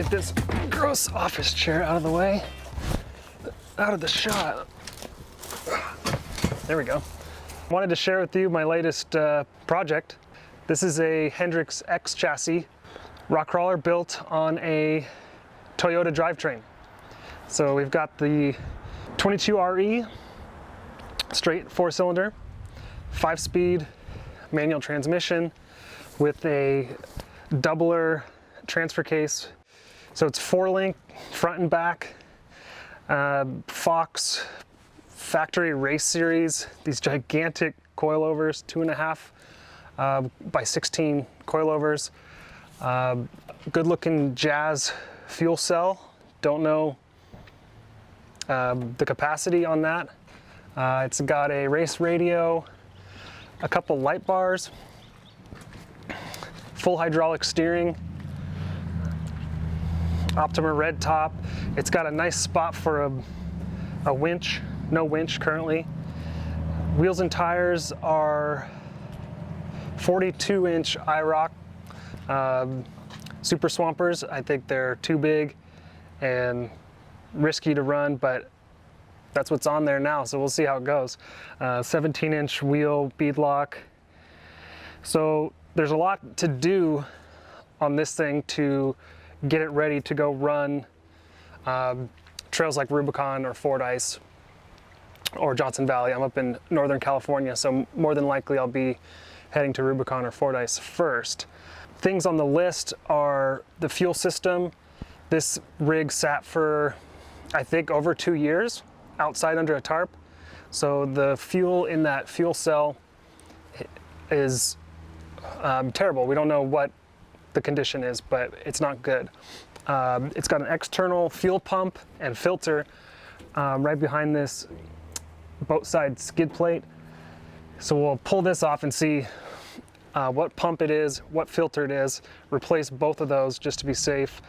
get this gross office chair out of the way, out of the shot. There we go. Wanted to share with you my latest project. This is a Hendrix X Chassis rock crawler built on a Toyota drivetrain. So we've got the 22RE, straight 4-cylinder, 5-speed manual transmission with a doubler transfer case. So it's 4-link front and back, Fox factory race series, these gigantic coilovers, 2.5 by 16 coilovers. Good looking Jazz fuel cell. Don't know the capacity on that. It's got a race radio, a couple light bars, full hydraulic steering, Optima red top. It's got a nice spot for a winch, no winch currently. Wheels and tires are 42-inch IROC Super Swampers. I think they're too big and risky to run, but that's what's on there now, so we'll see how it goes. 17-inch wheel bead lock. So there's a lot to do on this thing to get it ready to go run trails like Rubicon or Fordyce or Johnson Valley. I'm up in Northern California, so more than likely I'll be heading to Rubicon or Fordyce first. Things on the list are the fuel system. This rig sat for, I think, over 2 years outside under a tarp. So the fuel in that fuel cell is terrible. We don't know what the condition is, but it's not good. It's got an external fuel pump and filter right behind this boat side skid plate. So we'll pull this off and see what pump it is, what filter it is, replace both of those just to be safe.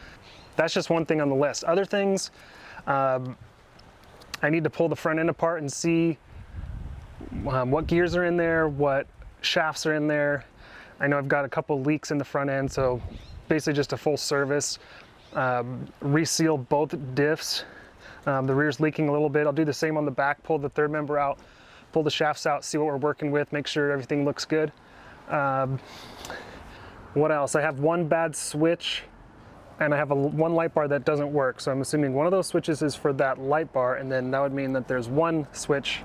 That's just one thing on the list. Other things, I need to pull the front end apart and see what gears are in there, what shafts are in there. I know I've got a couple leaks in the front end, so basically just a full service. Reseal both diffs. The rear's leaking a little bit. I'll do the same on the back, pull the third member out, pull the shafts out, see what we're working with, make sure everything looks good. What else? I have one bad switch and I have one light bar that doesn't work. So I'm assuming one of those switches is for that light bar, and then that would mean that there's one switch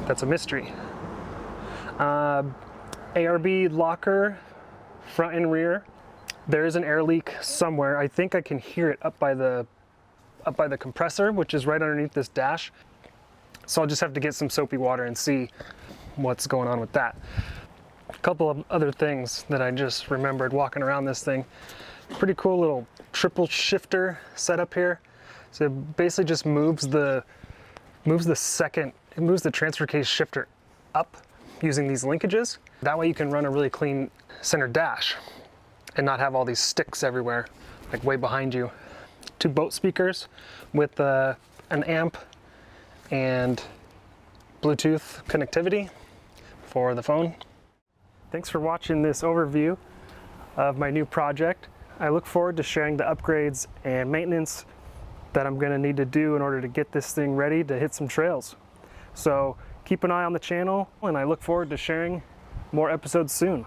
that's a mystery. ARB locker, front and rear. There is an air leak somewhere. I think I can hear it up by the compressor, which is right underneath this dash. So I'll just have to get some soapy water and see what's going on with that. A couple of other things that I just remembered walking around this thing. Pretty cool little triple shifter setup here. So it basically just moves the transfer case shifter up using these linkages. That way you can run a really clean center dash and not have all these sticks everywhere, like way behind you. 2 boat speakers with an amp and Bluetooth connectivity for the phone. Thanks for watching this overview of my new project. I look forward to sharing the upgrades and maintenance that I'm gonna need to do in order to get this thing ready to hit some trails. So keep an eye on the channel, and I look forward to sharing more episodes soon.